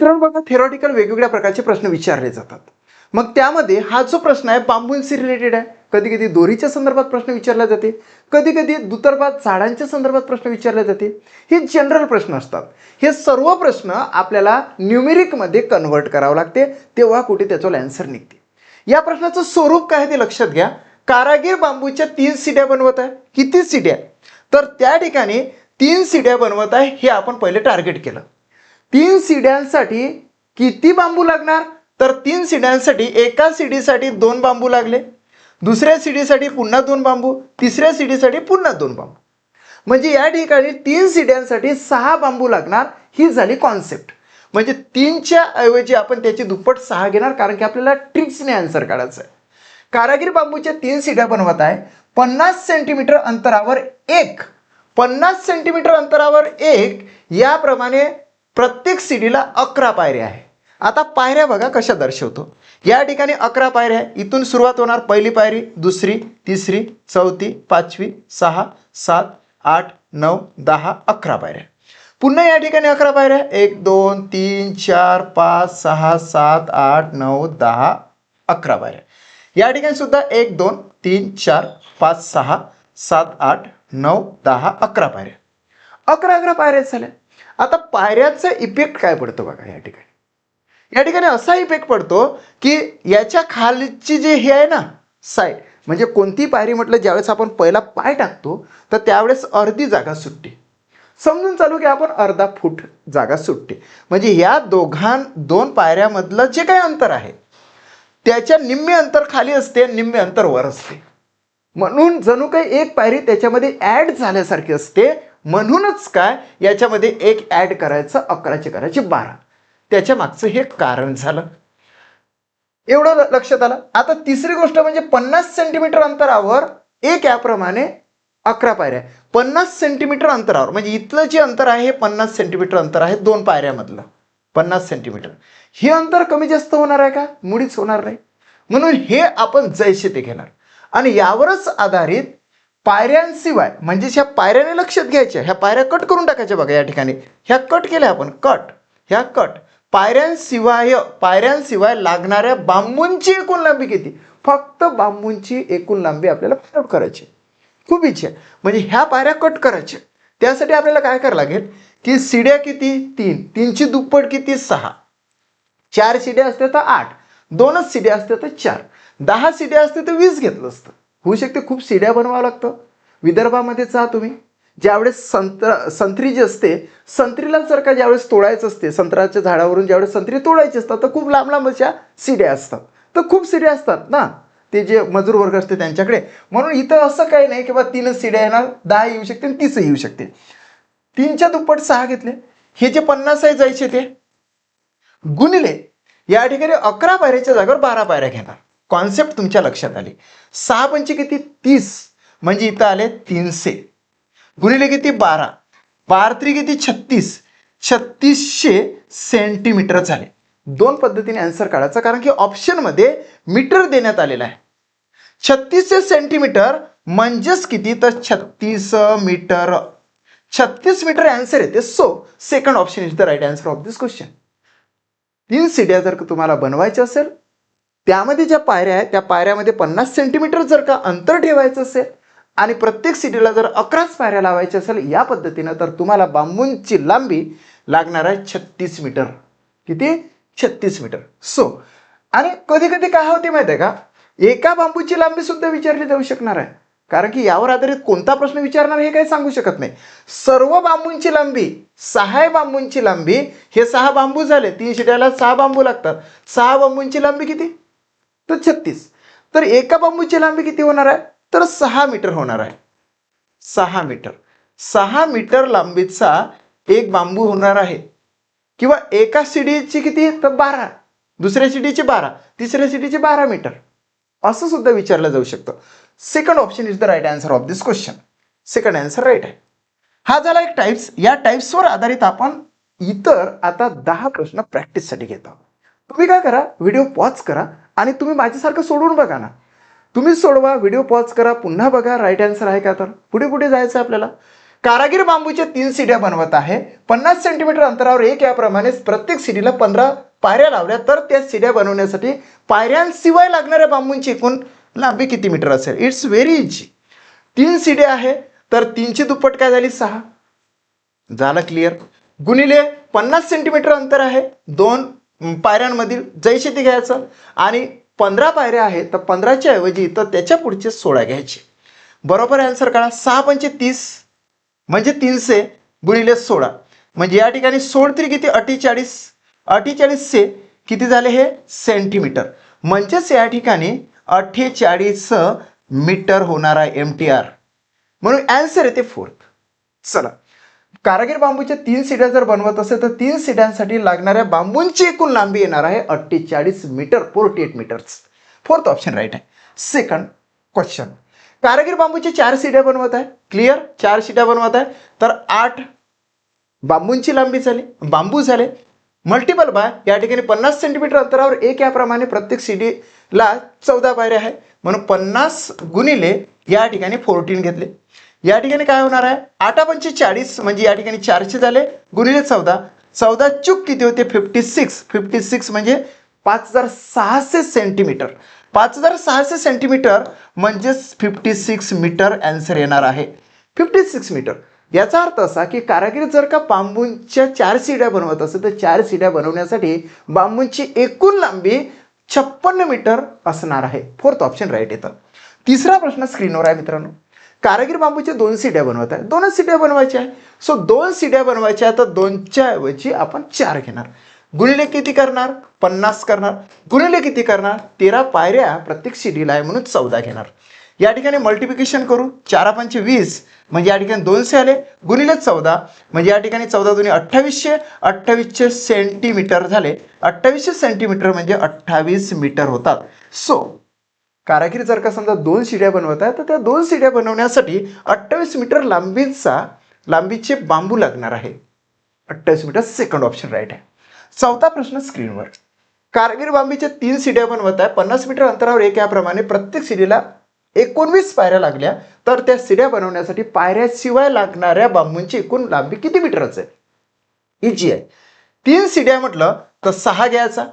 मित्रांनो बघा, थेरॉटिकल वेगवेगळ्या प्रकारचे प्रश्न विचारले जातात. मग त्यामध्ये हा जो प्रश्न आहे बांबूंशी रिलेटेड आहे. कधी कधी दोरीच्या संदर्भात प्रश्न विचारला जाते, कधी कधी दुतर्फा झाडांच्या संदर्भात प्रश्न विचारले जाते. हे जनरल प्रश्न असतात. हे सर्व प्रश्न आपल्याला न्यूमेरिकमध्ये कन्व्हर्ट करावं लागते, तेव्हा कुठे त्याचं आन्सर निघते. या प्रश्नाचं स्वरूप काय ते लक्षात घ्या. कारागीर बांबूच्या 3 शिड्या बनवत आहे. किती शिड्या? तर त्या ठिकाणी 3 शिड्या बनवत आहे, हे आपण पहिले टार्गेट केलं. 3 शिड्यांसाठी किती बांबू लागणार? तर 3 शिड्यांसाठी एका शिडीसाठी 2 बांबू लागले, दुसऱ्या शिडीसाठी पुन्हा 2 बांबू, तिसऱ्या शिडीसाठी पुन्हा 2 बांबू. म्हणजे या ठिकाणी 3 शिड्यांसाठी 6 बांबू लागणार. ही झाली कॉन्सेप्ट. म्हणजे 3च्या ऐवजी आपण त्याची दुप्पट 6 घेणार, कारण की आपल्याला ट्रिक्सने आन्सर काढायचं आहे. कारागीर बांबूच्या 3 शिड्या बनवत आहे. 50 सेंटीमीटर अंतरावर एक, 50 सेंटीमीटर अंतरावर एक, याप्रमाणे प्रत्येक शिडीला 11 पायऱ्या आहे. आता पायऱ्या बघा कशा दर्शवतो. या ठिकाणी 11 पायऱ्या आहे. इथून सुरुवात होणार. पहिली पायरी, दुसरी, तिसरी, चौथी, पाचवी, 6, 7, 8, 9, 10, 11 पायऱ्या. पुन्हा या ठिकाणी 11 पायऱ्या. 1, 2, 3, 4, 5, 6, 7, 8, 9, 10, 11 पायऱ्या. या ठिकाणी सुद्धा 1, 2, 3, 4, 5, 6, 7, 8, 9, 10, 11 पायऱ्या. 11 पायऱ्या झाल्या. आता पायऱ्याचा इफेक्ट काय पडतो बघा या ठिकाणी. या ठिकाणी असा इफेक्ट पडतो की याच्या खालची जे हे आहे ना साईड, म्हणजे कोणती पायरी म्हटलं ज्यावेळेस आपण पहिला पाय टाकतो तर त्यावेळेस अर्धी जागा सुटते. समजून चालू की आपण अर्धा फूट जागा सुटते. म्हणजे ह्या 2 पायऱ्यामधलं जे काही अंतर आहे त्याच्या निम्मे अंतर खाली असते, निम्मे अंतर वर असते. म्हणून जणू काही एक पायरी त्याच्यामध्ये ॲड झाल्यासारखी असते. म्हणूनच काय याच्यामध्ये एक ॲड करायचं, 11चे करायचे 12. त्याच्या मागचं हे कारण झालं. एवढं लक्षात आलं. आता तिसरी गोष्ट म्हणजे 50 सेंटीमीटर अंतरावर एक, याप्रमाणे 11 पायऱ्या. 50 सेंटीमीटर अंतरावर म्हणजे इथलं जे अंतर आहे हे 50 सेंटीमीटर अंतर आहे 2 पायऱ्यामधलं. 50 सेंटीमीटर हे अंतर कमी जास्त होणार आहे का? मुळीच होणार नाही. म्हणून हे आपण जैसे ते घेणार आणि यावरच आधारित पायऱ्यांशिवाय, म्हणजे ह्या पायऱ्याने लक्षात घ्यायच्या, ह्या पायऱ्या कट करून टाकायच्या बघा. या ठिकाणी ह्या कट केल्या आपण, ह्या कट. पायऱ्यांशिवाय लागणाऱ्या बांबूंची एकूण लांबी किती? फक्त बांबूंची एकूण लांबी आपल्याला फाइंड आउट करायची. खूप इच्छा आहे. म्हणजे ह्या पायऱ्या कट करायच्या. त्यासाठी आपल्याला काय करावं लागेल की शिड्या किती? 3. 3ची दुप्पट किती? 6. 4 शिड्या असते तर 8, 2च शिड्या असते तर 4, 10 शिड्या असते तर 20 घेतलं असतं. होऊ शकते खूप शिड्या बनवावं लागतं. विदर्भामध्ये जा तुम्ही, ज्यावेळेस संत्री जी असते, संत्रीला जर का ज्यावेळेस तोडायचं असते, संत्र्याच्या झाडावरून ज्यावेळेस संत्री तोडायची असतात तर खूप लांब लांब अशा शिड्या असतात. तर खूप शिड्या असतात ना ते जे मजूर वर्ग असते त्यांच्याकडे. म्हणून इथं असं काही नाही की बा 3च शिड्या येणार, 10 येऊ शकते आणि 30 येऊ शकते. 3च्या दुप्पट 6 घेतले. हे जे 50 आहे जायचे ते गुणिले या ठिकाणी 11 पायऱ्याच्या जागेवर 12 पायऱ्या घेणार. कॉन्सेप्ट तुमच्या लक्षात आली. 6 पंचे किती? 30. म्हणजे इथं आले 300 गुणिले किती? 12. 12 त्रिक किती? 36. 3600 सेंटीमीटर झाले. 2 पद्धतीने आन्सर काढायचा, कारण की ऑप्शनमध्ये मीटर देण्यात आलेला आहे. 3600 सेंटीमीटर म्हणजेच किती? तर 36 मीटर. 36 मीटर आन्सर येते. So second option is the right answer of this question. 3 शिड्या जर का तुम्हाला बनवायच्या असेल, त्यामध्ये ज्या पायऱ्या आहेत त्या पायऱ्यामध्ये 50 सेंटीमीटर जर का अंतर ठेवायचं असेल आणि प्रत्येक शिडीला जर 11च पायऱ्या लावायच्या असेल या पद्धतीनं, तर तुम्हाला बांबूंची लांबी लागणार आहे 36 मीटर. किती? 36 मीटर. सो आणि कधी कधी काय होते माहिती आहे का, एका बांबूची लांबी सुद्धा विचारली जाऊ शकणार आहे. कारण की यावर आधारित कोणता प्रश्न विचारणार हे काही सांगू शकत नाही. सर्व बांबूंची लांबी, 6 बांबूंची लांबी, हे 6 बांबू झाले. 3 शिड्याला 6 बांबू लागतात. 6 बांबूंची लांबी किती? तर 36. तर एका बांबूची लांबी किती होणार आहे? तर 6 मीटर होणार आहे. 6 मीटर. 6 मीटर लांबीचा एक बांबू होणार आहे. किंवा एका शिडीची किती? तर 12, दुसऱ्या शिडीची 12, तिसऱ्या शिडीची 12 मीटर. असं सुद्धा विचारलं जाऊ शकतं. Second option is the right answer of this question. Second answer right आहे. हा झाला एक टाइप्स. या टाइप्सवर आधारित आपण इतर आता 10 प्रश्न प्रॅक्टिससाठी घेत आहोत. तुम्ही काय करा, व्हिडिओ पॉज करा आणि तुम्ही माझ्यासारखं सोडवून बघा ना. तुम्ही सोडवा, व्हिडिओ पॉज करा, पुन्हा बघा राईट आन्सर आहे का. तर पुढे जायचं आपल्याला. कारागीर बांबूच्या 3 सीड्या बनवत आहे. 50 सेंटीमीटर अंतरावर एक, याप्रमाणे प्रत्येक सीडीला 15 पायऱ्या लावल्या तर त्या सीड्या बनवण्यासाठी पायऱ्यांशिवाय लागणाऱ्या बांबूंची एकूण लांबी किती मीटर असेल? It's very easy. 3 सीड्या आहे तर 3ची दुप्पट काय झाली? 6. झालं क्लिअर. गुणिले 50 सेंटीमीटर अंतर आहे 2 पायऱ्यांमधील, जैसे ते घ्यायचं, आणि 15 पायऱ्या आहेत तर 15च्या ऐवजी तर त्याच्या पुढचे 16 घ्यायचे. बरोबर आन्सर काढा. 6 पंचे 30 म्हणजे 300 गुणिले 16 म्हणजे या ठिकाणी 16 तरी किती? 48. 48 किती झाले हे? सेंटीमीटर. म्हणजेच या ठिकाणी 48 मीटर होणार आहे MTR. म्हणून आन्सर येते 4. चला, कारागीर बांबूच्या 3 सीड्या जर बनवत असेल तर 3 सीड्यांसाठी लागणाऱ्या बांबूंची एकूण लांबी येणार आहे 48 meter, 48 meters. 4th option right आहे. सेकंड क्वेश्चन, कारागीर बांबूची 4 सीड्या बनवत आहे. क्लिअर, 4 सीड्या बनवत आहे तर 8 बांबूंची लांबी झाली, बांबू झाले. मल्टिपल बाय या ठिकाणी 50 सेंटीमीटर अंतरावर एक, याप्रमाणे प्रत्येक सीडीला 14 पायऱ्या आहे. म्हणून 50 गुणिले या ठिकाणी 14 घेतले. या ठिकाणी काय होणार आहे? 8 पंचे 40 म्हणजे या ठिकाणी 400 झाले गुणिले 14. 14 चूक किती होते? 56. 56 म्हणजे 5600 सेंटीमीटर. 5600 सेंटीमीटर म्हणजेच 56 मीटर आन्सर येणार आहे. 56 मीटर. याचा अर्थ असा की कारागीर जर का बांबूंच्या 4 सीड्या बनवत असेल तर 4 सीड्या बनवण्यासाठी बांबूंची एकूण लांबी 56 मीटर असणार आहे. 4th ऑप्शन राईट येतं. तिसरा प्रश्न स्क्रीनवर आहे मित्रांनो. कारागीर बांबूच्या 2 सीड्या बनवत आहे. 2च सीड्या बनवायच्या आहे. सो 2 सीड्या बनवायच्या तर 2च्या ऐवजी आपण 4 घेणार. गुणिले किती करणार? 50 करणार. गुणिले किती करणार? 13 पायऱ्या प्रत्येक सीडीला आहे म्हणून 14 घेणार. या ठिकाणी मल्टिप्लिकेशन करू. 4 पंचे 20 म्हणजे या ठिकाणी 200 आले गुणिले 14 म्हणजे या ठिकाणी 14 दुनी 2800. 2800 सेंटीमीटर झाले. 2800 सेंटीमीटर म्हणजे 28 मीटर होतात. सो कारागीर जर का समजा 2 सीड्या बनवत आहे तर त्या 2 सीड्या बनवण्यासाठी 28 मीटर लांबीचे बांबू लागणार आहे. 28 मीटर. सेकंड ऑप्शन राईट आहे. 4था प्रश्न स्क्रीनवर. कारागीर बांबूच्या 3 सीड्या बनवत आहे. 50 मीटर अंतरावर एक, याप्रमाणे प्रत्येक सीडीला 19 पायऱ्या लागल्या तर त्या सीड्या बनवण्यासाठी पायऱ्याशिवाय लागणाऱ्या बांबूंची एकूण लांबी किती मीटर असेल? इजी आहे. 3 सीड्या म्हटलं तर 6 घ्यायचा.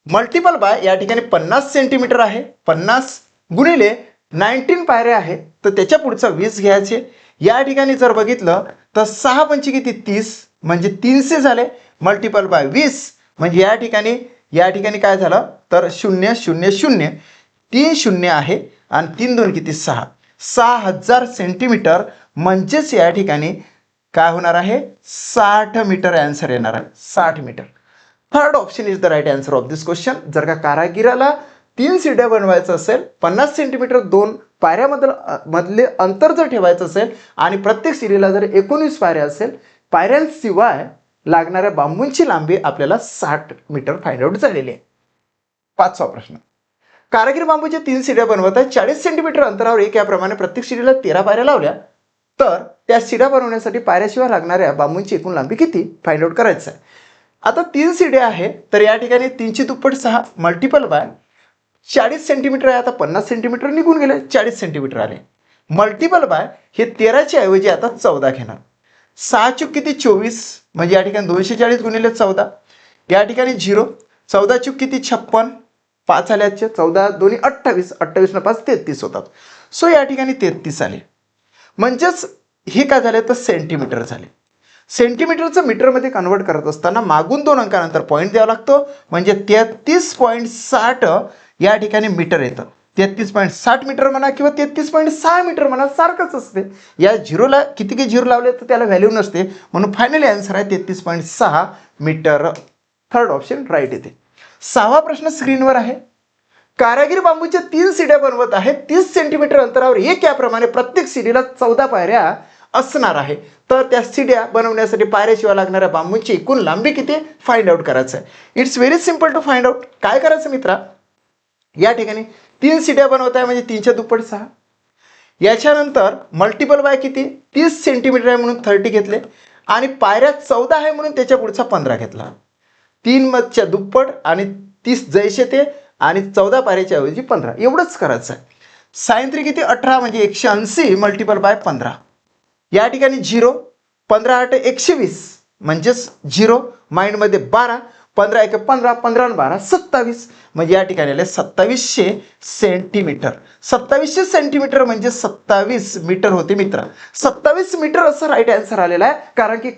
मल्टिपल बाय या ठिकाणी 50 सेंटीमीटर आहे. 50 गुणिले 19 पायऱ्या आहे तर त्याच्या पुढचा 20 घ्यायचे. या ठिकाणी जर बघितलं तर 6 पंचे किती? 30 म्हणजे 300 झाले. मल्टिपल बाय 20 म्हणजे या ठिकाणी काय झालं तर 0 0 0 3 शून्य आहे आणि 3 2 किती? 6. 6000 सेंटीमीटर म्हणजेच या ठिकाणी काय होणार आहे? 60 मीटर आन्सर येणार आहे. 60 meter. Third option is the right answer of this question. जर का कारागिराला 3 सीड्या बनवायचं असेल, 50 सेंटीमीटर 2 पायऱ्यामधले अंतर जर ठेवायचं असेल आणि प्रत्येक सीडीला जर 19 पायऱ्या असेल, पायऱ्यांशिवाय लागणाऱ्या बांबूंची लांबी आपल्याला 60 मीटर फाइंड आउट झालेली आहे. 5वा प्रश्न. कारागीर बांबूच्या 3 सीड्या बनवत आहेत. 40 सेंटीमीटर अंतरावर एक, याप्रमाणे प्रत्येक सीडीला 13 पायऱ्या लावल्या तर त्या सीड्या बनवण्यासाठी पायऱ्याशिवाय लागणाऱ्या बांबूंची एकूण लांबी किती फाइंड आउट करायचं आहे. आता 3 सीड्या आहे तर या ठिकाणी 3ची दुप्पट 6 मल्टिपल बाय 40 सेंटीमीटर आहे. आता 50 सेंटीमीटर निघून गेले, 40 सेंटीमीटर आले. मल्टिपल बाय हे 13च्या ऐवजी आता 14 घेणार. 6 चूक किती? 24 म्हणजे या ठिकाणी 240 गुणिले 14. या ठिकाणी 0. 14 चूक किती? 56. 5 आले आजचे. 14 दोन्ही 28. 28 न 5 33 होतात. सो या ठिकाणी 33 आले. म्हणजेच हे काय झाले तर सेंटीमीटर झाले. सेंटीमीटरचं मीटरमध्ये कन्वर्ट करत असताना मागून 2 अंकानंतर पॉईंट द्यावा लागतो. म्हणजे 33.60 या ठिकाणी मीटर येतं. 33.60 मीटर म्हणा किंवा 33.6 मीटर म्हणा, सारखंच असते. या झिरोला किती झिरो लावले तर त्याला व्हॅल्यू नसते. म्हणून फायनली आन्सर आहे 33.6 मीटर. थर्ड ऑप्शन राईट येते. 6वा प्रश्न स्क्रीनवर आहे. कारागीर बांबूच्या 3 सीड्या बनवत आहेत. 30 सेंटीमीटर अंतरावर एक, याप्रमाणे प्रत्येक सीडीला 14 पायऱ्या असणार आहे तर त्या सीड्या बनवण्यासाठी पायऱ्याशिवाय लागणाऱ्या बांबूंची एकूण लांबी किती फाइंड आउट करायचं आहे. It's very simple to find out. काय करायचं मित्रा, या ठिकाणी 3 सीड्या बनवत आहे म्हणजे 3च्या दुप्पट 6. याच्यानंतर मल्टिपल बाय किती? 30 सेंटीमीटर आहे म्हणून 30 घेतले आणि पायऱ्या 14 आहे म्हणून त्याच्या पुढचा 15 घेतला. 3 मधच्या दुप्पट आणि 30 जैसे ते आणि 14 पायऱ्याच्या ऐवजी 15 एवढंच करायचं आहे. साइन 3 किती? 18 म्हणजे 180 मल्टिपल बाय 15. या ठिकाणी 0 15 8 120 म्हणजेच 0, माइंडमध्ये 12, 15 1 15, 15 आणि 12 27, म्हणजे या ठिकाणी आले 2700 सेंटीमीटर. 2700 सेंटीमीटर म्हणजे 27 मीटर होते मित्र. 27 मीटर असं राईट आन्सर आलेला आहे, कारण की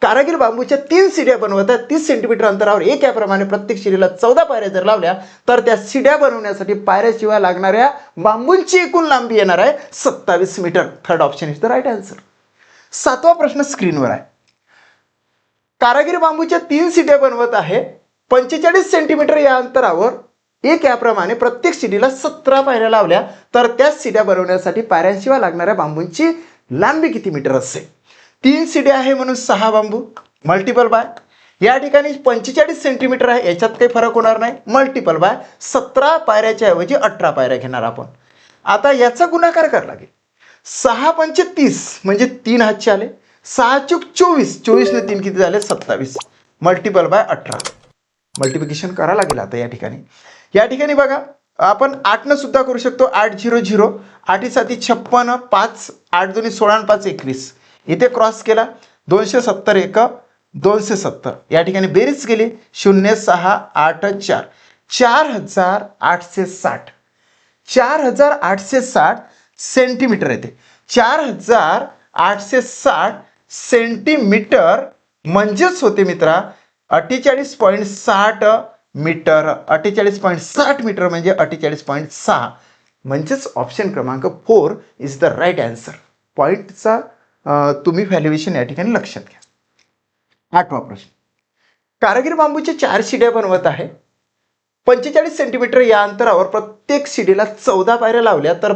कारागीर बांबूच्या 3 शिड्या बनवत आहेत. 30 सेंटीमीटर अंतरावर एक याप्रमाणे प्रत्येक शिडीला 14 पायऱ्या जर लावल्या तर त्या शिड्या बनवण्यासाठी पायऱ्याशिवाय लागणाऱ्या बांबूंची एकूण लांबी येणार आहे 27 मीटर. Third option is the right answer. 7वा प्रश्न स्क्रीनवर आहे. कारागीर बांबूच्या 3 शिड्या बनवत आहे. 45 सेंटीमीटर या अंतरावर एक याप्रमाणे प्रत्येक शिडीला 17 पायऱ्या लावल्या तर त्या शिड्या बनवण्यासाठी पायऱ्यांशिवाय लागणाऱ्या बांबूंची लांबी किती मीटर असेल? 3 शिड्या आहे म्हणून 6 बांबू मल्टिपल बाय, या ठिकाणी 45 सेंटीमीटर आहे, याच्यात काही फरक होणार नाही, मल्टिपल बाय 17 पायऱ्याच्या ऐवजी 18 पायऱ्या घेणार आपण. आता याचा गुणाकार करावा लागेल. 6 पंचे 30 म्हणजे 3 हातचे आले, 6 चूक 24, 24 ने 3 किती झाले 27, मल्टिपल बाय 18. मल्टिप्लिकेशन करावं लागेल. आता या ठिकाणी बघा आपण 8 सुद्धा करू शकतो. 8 0 0, 8 7 56, 5 8 2 16 आणि 5 21, इथे क्रॉस केला 270 1 270, या ठिकाणी बेरीज केली 0 6 8 4, 4860, 4860 सेंटीमीटर येते. 4860 सेंटीमीटर म्हणजेच होते मित्रा 48.60 मीटर. 48.60 मीटर म्हणजे 48.6, म्हणजेच ऑप्शन क्रमांक 4 इज द राईट आन्सर. पॉईंटचा तुम्ही व्हॅल्युएशन या ठिकाणी लक्षात घ्या. 8वा प्रश्न. कारागीर बांबूच्या 4 शिड्या बनवत आहे. 45 सेंटीमीटर या अंतरावर प्रत्येक शिडीला 14 पायऱ्या लावल्या तर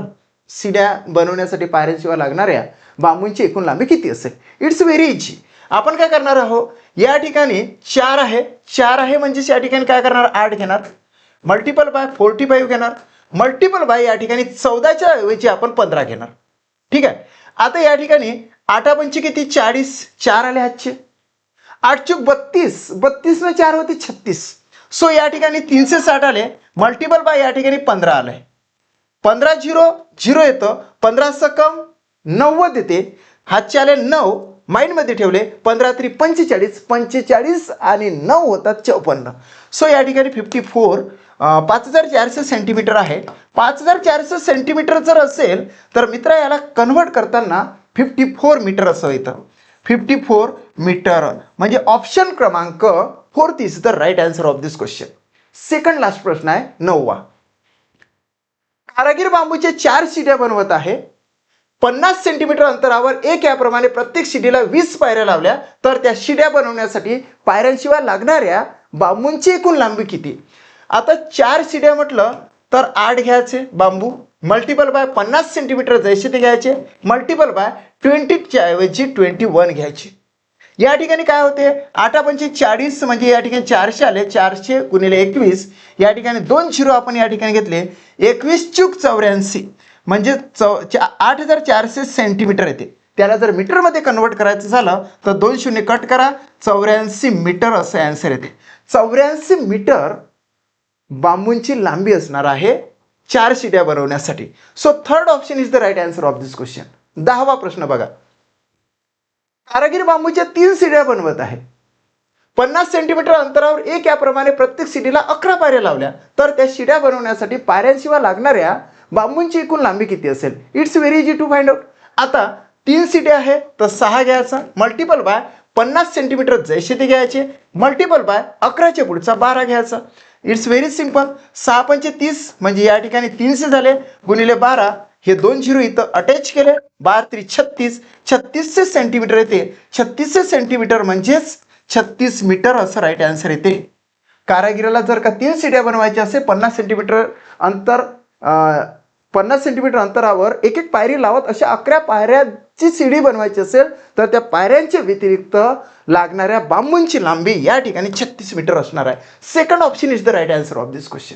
शिड्या बनवण्यासाठी पायऱ्यांशिवाय लागणाऱ्या बांबूंची एकूण लांबी किती असेल? It's very easy. आपण काय करणार आहोत, या ठिकाणी 4 आहे म्हणजे या ठिकाणी काय करणार 8 घेणार, मल्टिपल बाय 45 घेणार, मल्टिपल बाय या ठिकाणी 14च्या ऐवजी आपण 15 घेणार. ठीक आहे. आता या ठिकाणी 8 पंचे किती 40, 4 आले हातचे, 8 चूक 32, 32 ने 4 होते 36, सो या ठिकाणी 360 आले, मल्टिपल बाय या ठिकाणी 15 आले, 15 0 0 येतं, 15 सकम 90 येते, हातचे आले 9, माइंडमध्ये ठेवले 15 3 45, 45 आणि 9 होतात 54, सो या ठिकाणी 54 5400 सेंटीमीटर आहे. 5400 सेंटीमीटर जर असेल तर मित्र याला कन्व्हर्ट करताना 54 मीटर असं येतं. 54 मीटर म्हणजे ऑप्शन क्रमांक 4 is the right answer of this question. Second last प्रश्न आहे 9वा. कारागीर बांबूचे 4 शिड्या बनवत आहे. 50 सेंटीमीटर अंतरावर एक याप्रमाणे प्रत्येक शिडीला 20 पायऱ्या लावल्या तर त्या शिड्या बनवण्यासाठी पायऱ्यांशिवाय लागणाऱ्या बांबूंची एकूण लांबी किती? आता 4 शिड्या म्हटलं तर 8 घ्यायचे बांबू, मल्टिपल बाय 50 सेंटीमीटर जैसे ते घ्यायचे, मल्टिपल बाय 20च्या ऐवजी 21 घ्यायचे. या ठिकाणी काय होते 8 पंचे 40 म्हणजे या ठिकाणी 400 आले, 400 गुणिले 21, या ठिकाणी 2 0 आपण या ठिकाणी घेतले, 21 चूक 84 म्हणजे 8400 सेंटीमीटर येते. त्याला जर मीटरमध्ये कन्वर्ट करायचं झालं तर 2 0 कट करा, 84 मीटर असं आन्सर येते. 84 मीटर बांबूंची लांबी असणार आहे 4 शिड्या बनवण्यासाठी. So third option is the right answer of this question. 10वा प्रश्न बघा. कारागीर बांबूच्या 3 शिड्या बनवत आहे. 50 सेंटीमीटर अंतरावर एक याप्रमाणे प्रत्येक शिडीला 11 पायऱ्या लावल्या तर त्या शिड्या बनवण्यासाठी पायऱ्यांशिवाय लागणाऱ्या बांबूंची एकूण लांबी किती असेल? It's very easy to find out. आता 3 शिड्या आहे तर 6 घ्यायचा, मल्टिपल बाय 50 सेंटीमीटर जैसे ते घ्यायचे, मल्टिपल बाय 11च्या पुढचा 12 घ्यायचा. It's very simple. 6 पंचे 30 म्हणजे या ठिकाणी 300 झाले, गुणिले 12 हे 2 0 इथं अटॅच केले, 12 3 36, 3600 सेंटीमीटर येते. 3600 सेंटीमीटर म्हणजेच 36 मीटर असं राईट आन्सर येते. कारागिराला जर का 3 शिड्या बनवायच्या असेल 50 सेंटीमीटर अंतरावर एक एक पायरी लावत अशा 11 पायऱ्याची शिडी बनवायची असेल तर त्या पायऱ्यांच्या व्यतिरिक्त लागणाऱ्या बांबूंची लांबी या ठिकाणी 36 मीटर असणार आहे. Second option is the right answer of this question.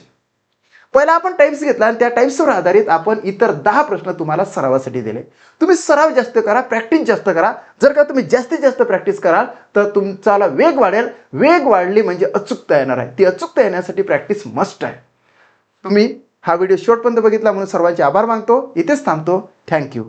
पहिला आपण टाइप्स घेतला आणि त्या टाइप्सवर आधारित आपण इतर 10 प्रश्न तुम्हाला सरावासाठी दिले. तुम्ही सराव जास्त करा, प्रॅक्टिस जास्त करा. जर का तुम्ही जास्तीत जास्त प्रॅक्टिस कराल तर तुमचा वेग वाढेल. वेग वाढली म्हणजे अचूकता येणार आहे. ती अचूकता येण्यासाठी प्रॅक्टिस मस्ट आहे. तुम्ही हा व्हिडिओ शेवटपर्यंत बघितला म्हणून सर्वांचे आभार मानतो. इथेच थांबतो. थँक्यू.